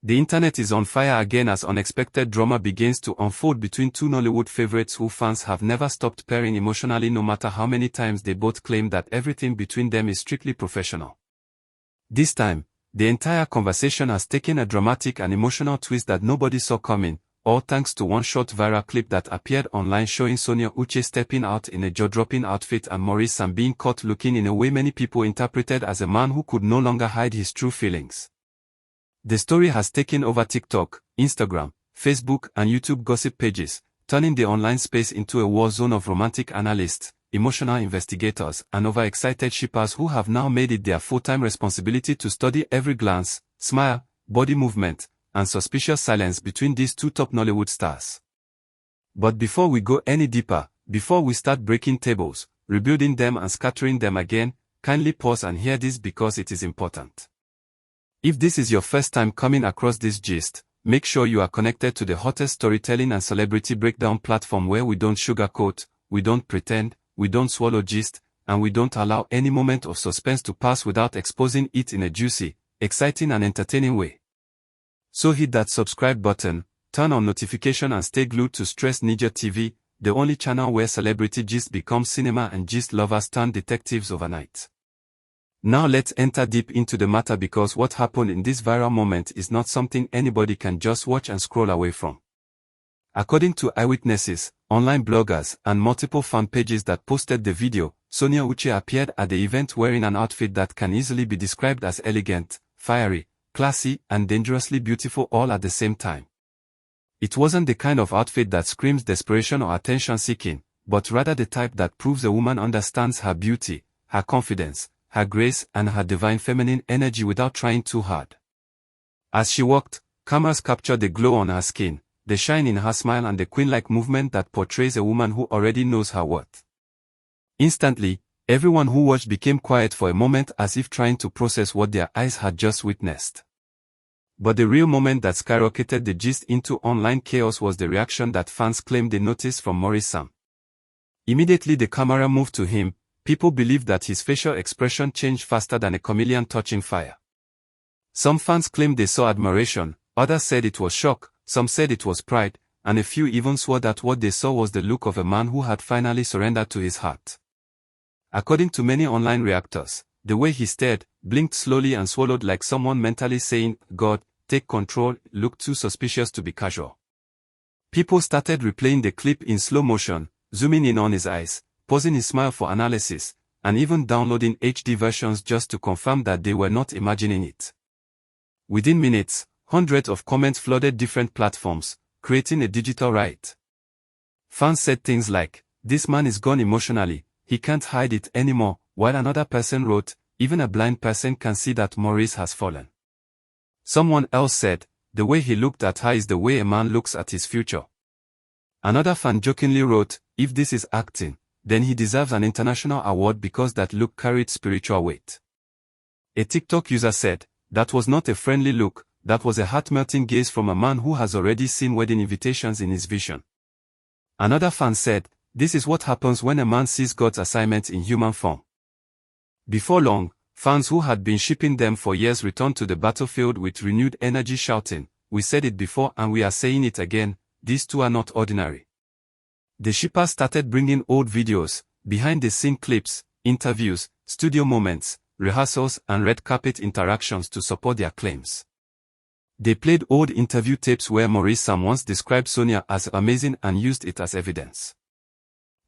The internet is on fire again as unexpected drama begins to unfold between two Nollywood favorites who fans have never stopped pairing emotionally no matter how many times they both claim that everything between them is strictly professional. This time, the entire conversation has taken a dramatic and emotional twist that nobody saw coming, all thanks to one short viral clip that appeared online showing Sonia Uche stepping out in a jaw-dropping outfit and Maurice Sam being caught looking in a way many people interpreted as a man who could no longer hide his true feelings. The story has taken over TikTok, Instagram, Facebook and YouTube gossip pages, turning the online space into a war zone of romantic analysts, emotional investigators and overexcited shippers who have now made it their full-time responsibility to study every glance, smile, body movement, and suspicious silence between these two top Nollywood stars. But before we go any deeper, before we start breaking tables, rebuilding them and scattering them again, kindly pause and hear this because it is important. If this is your first time coming across this gist, make sure you are connected to the hottest storytelling and celebrity breakdown platform where we don't sugarcoat, we don't pretend, we don't swallow gist, and we don't allow any moment of suspense to pass without exposing it in a juicy, exciting and entertaining way. So hit that subscribe button, turn on notification and stay glued to Stress Ninja TV, the only channel where celebrity gist becomes cinema and gist lovers turn detectives overnight. Now let's enter deep into the matter because what happened in this viral moment is not something anybody can just watch and scroll away from. According to eyewitnesses, online bloggers, and multiple fan pages that posted the video, Sonia Uche appeared at the event wearing an outfit that can easily be described as elegant, fiery, classy, and dangerously beautiful all at the same time. It wasn't the kind of outfit that screams desperation or attention-seeking, but rather the type that proves a woman understands her beauty, her confidence, her grace and her divine feminine energy without trying too hard. As she walked, cameras captured the glow on her skin, the shine in her smile and the queen-like movement that portrays a woman who already knows her worth. Instantly, everyone who watched became quiet for a moment as if trying to process what their eyes had just witnessed. But the real moment that skyrocketed the gist into online chaos was the reaction that fans claimed they noticed from Maurice Sam. Immediately the camera moved to him, people believed that his facial expression changed faster than a chameleon touching fire. Some fans claimed they saw admiration, others said it was shock, some said it was pride, and a few even swore that what they saw was the look of a man who had finally surrendered to his heart. According to many online reactors, the way he stared, blinked slowly and swallowed like someone mentally saying, "God, take control," looked too suspicious to be casual. People started replaying the clip in slow motion, zooming in on his eyes, pausing his smile for analysis, and even downloading HD versions just to confirm that they were not imagining it. Within minutes, hundreds of comments flooded different platforms, creating a digital riot. Fans said things like, "This man is gone emotionally, he can't hide it anymore," while another person wrote, "Even a blind person can see that Maurice has fallen." Someone else said, "The way he looked at her is the way a man looks at his future." Another fan jokingly wrote, "If this is acting, then he deserves an international award because that look carried spiritual weight." A TikTok user said, "That was not a friendly look, that was a heart-melting gaze from a man who has already seen wedding invitations in his vision." Another fan said, "This is what happens when a man sees God's assignment in human form." Before long, fans who had been shipping them for years returned to the battlefield with renewed energy shouting, "We said it before and we are saying it again, these two are not ordinary." The shippers started bringing old videos, behind-the-scene clips, interviews, studio moments, rehearsals and red carpet interactions to support their claims. They played old interview tapes where Maurice Sam once described Sonia as amazing and used it as evidence.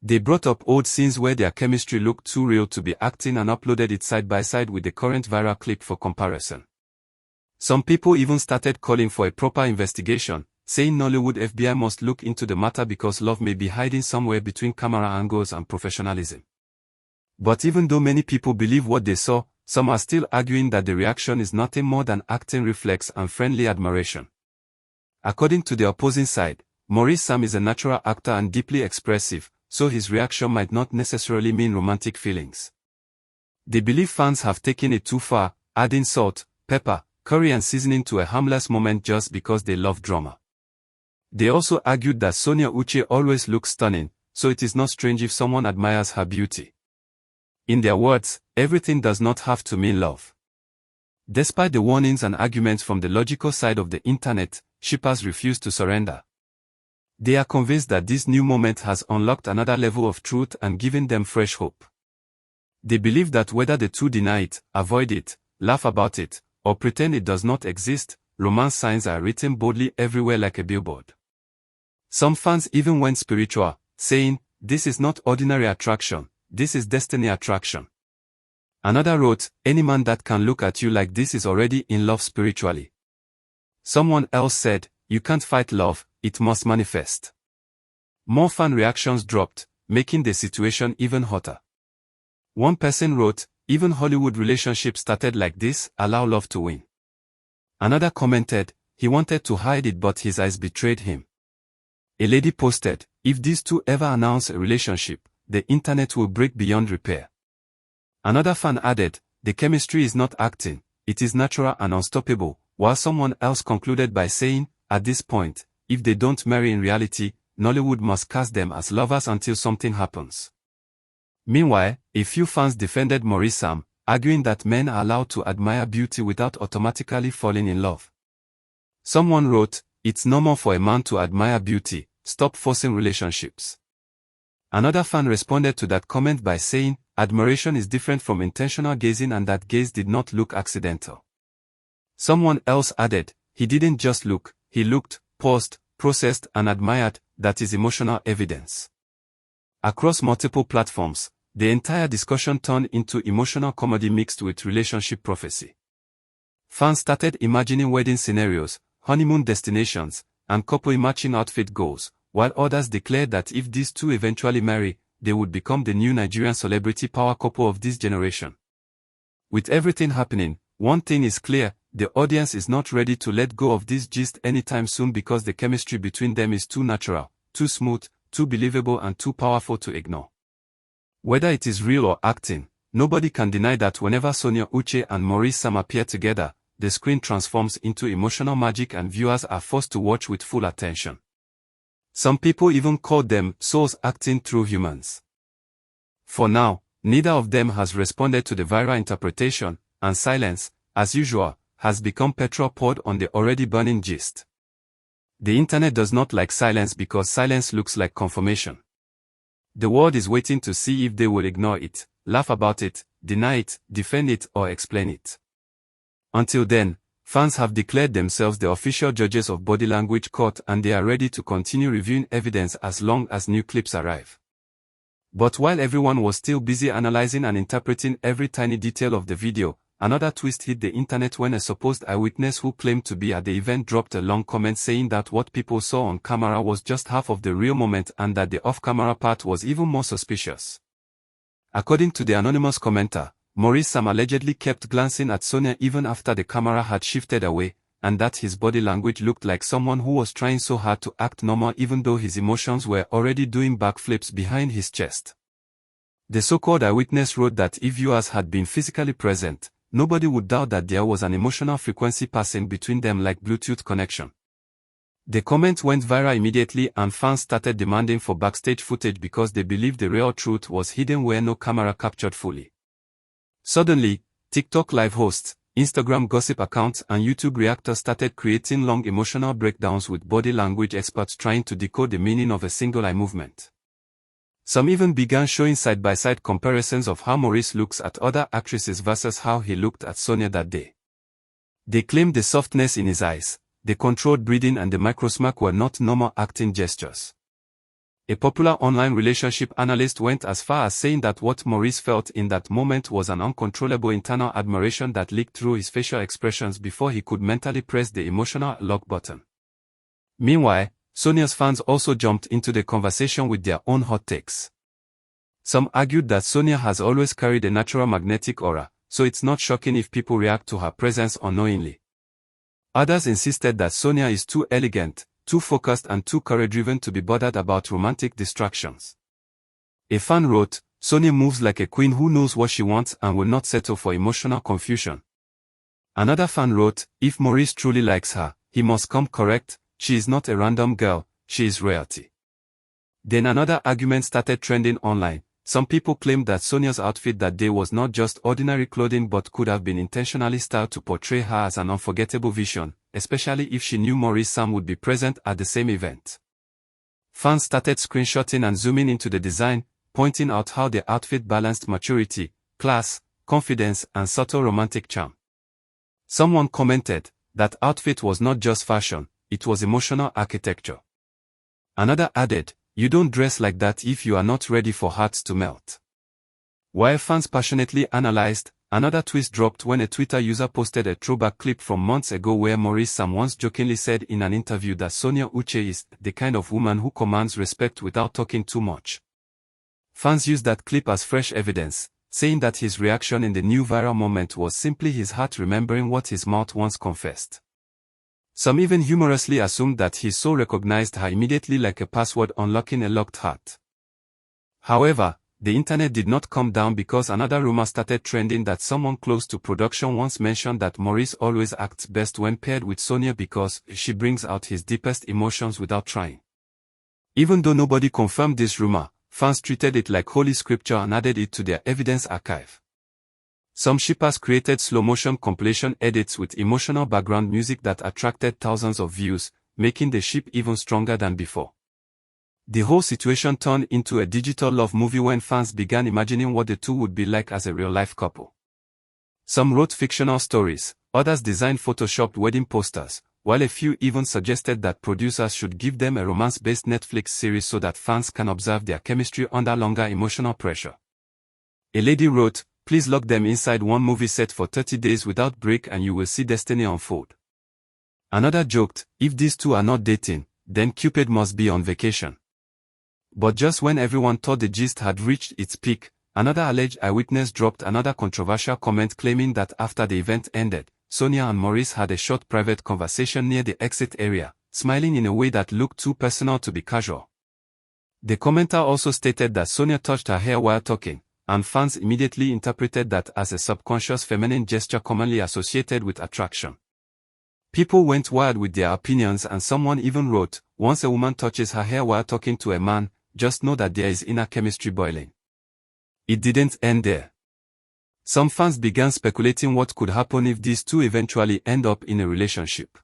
They brought up old scenes where their chemistry looked too real to be acting and uploaded it side by side with the current viral clip for comparison. Some people even started calling for a proper investigation, saying Nollywood FBI must look into the matter because love may be hiding somewhere between camera angles and professionalism. But even though many people believe what they saw, some are still arguing that the reaction is nothing more than acting reflex and friendly admiration. According to the opposing side, Maurice Sam is a natural actor and deeply expressive, so his reaction might not necessarily mean romantic feelings. They believe fans have taken it too far, adding salt, pepper, curry and seasoning to a harmless moment just because they love drama. They also argued that Sonia Uche always looks stunning, so it is not strange if someone admires her beauty. In their words, everything does not have to mean love. Despite the warnings and arguments from the logical side of the internet, shippers refuse to surrender. They are convinced that this new moment has unlocked another level of truth and given them fresh hope. They believe that whether the two deny it, avoid it, laugh about it, or pretend it does not exist, romance signs are written boldly everywhere like a billboard. Some fans even went spiritual, saying, "This is not ordinary attraction, this is destiny attraction." Another wrote, "Any man that can look at you like this is already in love spiritually." Someone else said, "You can't fight love, it must manifest." More fan reactions dropped, making the situation even hotter. One person wrote, "Even Hollywood relationships started like this, allow love to win." Another commented, "He wanted to hide it but his eyes betrayed him." A lady posted, "If these two ever announce a relationship, the internet will break beyond repair." Another fan added, "The chemistry is not acting, it is natural and unstoppable," while someone else concluded by saying, "At this point, if they don't marry in reality, Nollywood must cast them as lovers until something happens." Meanwhile, a few fans defended Maurice Sam, arguing that men are allowed to admire beauty without automatically falling in love. Someone wrote, "It's normal for a man to admire beauty, stop forcing relationships." Another fan responded to that comment by saying, "Admiration is different from intentional gazing and that gaze did not look accidental." Someone else added, "He didn't just look, he looked, paused, processed and admired, that is emotional evidence." Across multiple platforms, the entire discussion turned into emotional comedy mixed with relationship prophecy. Fans started imagining wedding scenarios, honeymoon destinations, and couple matching outfit goals, while others declared that if these two eventually marry, they would become the new Nigerian celebrity power couple of this generation. With everything happening, one thing is clear, the audience is not ready to let go of this gist anytime soon because the chemistry between them is too natural, too smooth, too believable and too powerful to ignore. Whether it is real or acting, nobody can deny that whenever Sonia, Uche and Maurice Sam appear together, the screen transforms into emotional magic and viewers are forced to watch with full attention. Some people even called them souls acting through humans. For now, neither of them has responded to the viral interpretation, and silence, as usual, has become petrol poured on the already burning gist. The internet does not like silence because silence looks like confirmation. The world is waiting to see if they will ignore it, laugh about it, deny it, defend it or explain it. Until then, fans have declared themselves the official judges of body language court and they are ready to continue reviewing evidence as long as new clips arrive. But while everyone was still busy analyzing and interpreting every tiny detail of the video, another twist hit the internet when a supposed eyewitness who claimed to be at the event dropped a long comment saying that what people saw on camera was just half of the real moment and that the off-camera part was even more suspicious. According to the anonymous commenter, Maurice Sam allegedly kept glancing at Sonia even after the camera had shifted away, and that his body language looked like someone who was trying so hard to act normal even though his emotions were already doing backflips behind his chest. The so-called eyewitness wrote that if viewers had been physically present, nobody would doubt that there was an emotional frequency passing between them like Bluetooth connection. The comment went viral immediately and fans started demanding for backstage footage because they believed the real truth was hidden where no camera captured fully. Suddenly, TikTok live hosts, Instagram gossip accounts and YouTube reactors started creating long emotional breakdowns with body language experts trying to decode the meaning of a single eye movement. Some even began showing side-by-side comparisons of how Maurice looks at other actresses versus how he looked at Sonia that day. They claimed the softness in his eyes, the controlled breathing and the microsmirk were not normal acting gestures. A popular online relationship analyst went as far as saying that what Maurice felt in that moment was an uncontrollable internal admiration that leaked through his facial expressions before he could mentally press the emotional lock button. Meanwhile, Sonia's fans also jumped into the conversation with their own hot takes. Some argued that Sonia has always carried a natural magnetic aura, so it's not shocking if people react to her presence unknowingly. Others insisted that Sonia is too elegant, too focused and too career-driven to be bothered about romantic distractions. A fan wrote, "Sonia moves like a queen who knows what she wants and will not settle for emotional confusion." Another fan wrote, "If Maurice truly likes her, he must come correct, she is not a random girl, she is royalty." Then another argument started trending online, Some people claimed that Sonia's outfit that day was not just ordinary clothing but could have been intentionally styled to portray her as an unforgettable vision, especially if she knew Maurice Sam would be present at the same event. Fans started screenshotting and zooming into the design, pointing out how the outfit balanced maturity, class, confidence, and subtle romantic charm. Someone commented, "That outfit was not just fashion, it was emotional architecture." Another added, "You don't dress like that if you are not ready for hearts to melt." While fans passionately analyzed, another twist dropped when a Twitter user posted a throwback clip from months ago where Maurice Sam once jokingly said in an interview that Sonia Uche is the kind of woman who commands respect without talking too much. Fans used that clip as fresh evidence, saying that his reaction in the new viral moment was simply his heart remembering what his mouth once confessed. Some even humorously assumed that his soul recognized her immediately like a password unlocking a locked heart. However, the internet did not calm down because another rumor started trending that someone close to production once mentioned that Maurice always acts best when paired with Sonia because she brings out his deepest emotions without trying. Even though nobody confirmed this rumor, fans treated it like holy scripture and added it to their evidence archive. Some shippers created slow-motion compilation edits with emotional background music that attracted thousands of views, making the ship even stronger than before. The whole situation turned into a digital love movie when fans began imagining what the two would be like as a real-life couple. Some wrote fictional stories, others designed photoshopped wedding posters, while a few even suggested that producers should give them a romance-based Netflix series so that fans can observe their chemistry under longer emotional pressure. A lady wrote, "Please lock them inside one movie set for 30 days without break and you will see destiny unfold." Another joked, "If these two are not dating, then Cupid must be on vacation." But just when everyone thought the gist had reached its peak, another alleged eyewitness dropped another controversial comment claiming that after the event ended, Sonia and Maurice had a short private conversation near the exit area, smiling in a way that looked too personal to be casual. The commenter also stated that Sonia touched her hair while talking, and fans immediately interpreted that as a subconscious feminine gesture commonly associated with attraction. People went wild with their opinions and someone even wrote, "Once a woman touches her hair while talking to a man, just know that there is inner chemistry boiling." It didn't end there. Some fans began speculating what could happen if these two eventually end up in a relationship.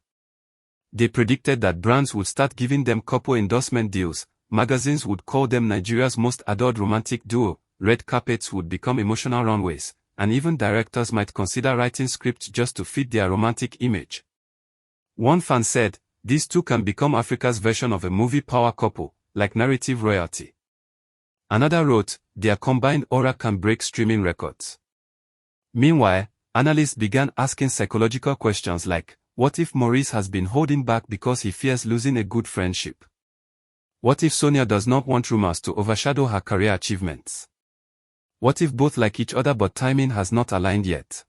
They predicted that brands would start giving them couple endorsement deals, magazines would call them Nigeria's most adored romantic duo, red carpets would become emotional runways, and even directors might consider writing scripts just to fit their romantic image. One fan said, "These two can become Africa's version of a movie power couple, like narrative royalty." Another wrote, "Their combined aura can break streaming records." Meanwhile, analysts began asking psychological questions like, what if Maurice has been holding back because he fears losing a good friendship? What if Sonia does not want rumors to overshadow her career achievements? What if both like each other but timing has not aligned yet?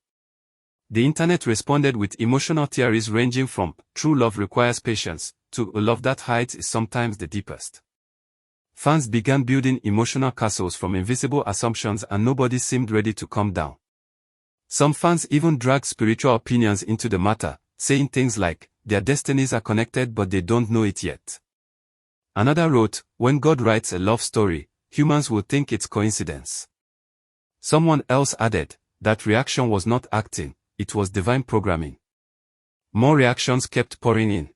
The internet responded with emotional theories ranging from, "True love requires patience," to "A love that hides is sometimes the deepest." Fans began building emotional castles from invisible assumptions and nobody seemed ready to calm down. Some fans even dragged spiritual opinions into the matter, saying things like, "Their destinies are connected but they don't know it yet." Another wrote, "When God writes a love story, humans will think it's coincidence." Someone else added, "That reaction was not acting, it was divine programming." More reactions kept pouring in.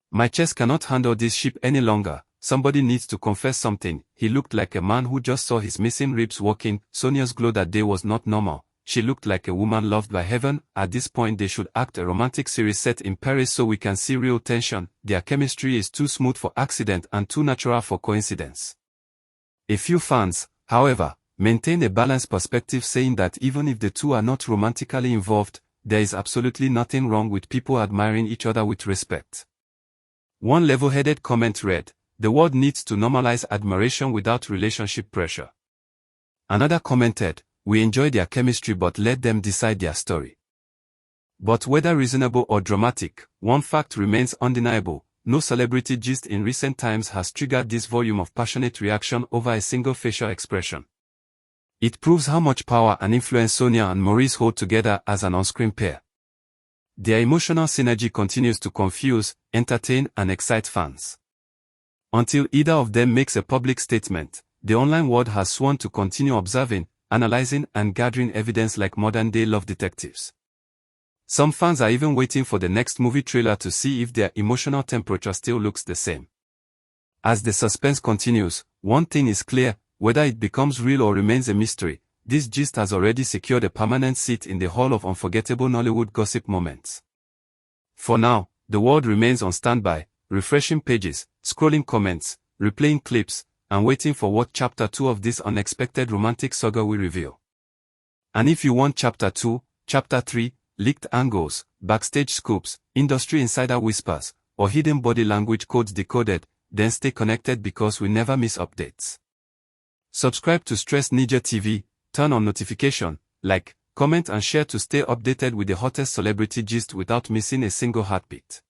"My chest cannot handle this ship any longer. Somebody needs to confess something. He looked like a man who just saw his missing ribs walking. Sonia's glow that day was not normal. She looked like a woman loved by heaven. At this point they should act a romantic series set in Paris so we can see real tension. Their chemistry is too smooth for accident and too natural for coincidence." A few fans, however, maintained a balanced perspective saying that even if the two are not romantically involved, there is absolutely nothing wrong with people admiring each other with respect. One level-headed comment read, "The world needs to normalize admiration without relationship pressure." Another commented, "We enjoy their chemistry but let them decide their story." But whether reasonable or dramatic, one fact remains undeniable: no celebrity gist in recent times has triggered this volume of passionate reaction over a single facial expression. It proves how much power and influence Sonia and Maurice hold together as an on-screen pair. Their emotional synergy continues to confuse, entertain, and excite fans. Until either of them makes a public statement, the online world has sworn to continue observing, analyzing, and gathering evidence like modern-day love detectives. Some fans are even waiting for the next movie trailer to see if their emotional temperature still looks the same. As the suspense continues, one thing is clear: whether it becomes real or remains a mystery, this gist has already secured a permanent seat in the hall of unforgettable Nollywood gossip moments. For now, the world remains on standby, refreshing pages, scrolling comments, replaying clips, and waiting for what Chapter 2 of this unexpected romantic saga will reveal. And if you want Chapter 2, Chapter 3, leaked angles, backstage scoops, industry insider whispers, or hidden body language codes decoded, then stay connected because we never miss updates. Subscribe to Stress Ninja TV, turn on notification, like, comment and share to stay updated with the hottest celebrity gist without missing a single heartbeat.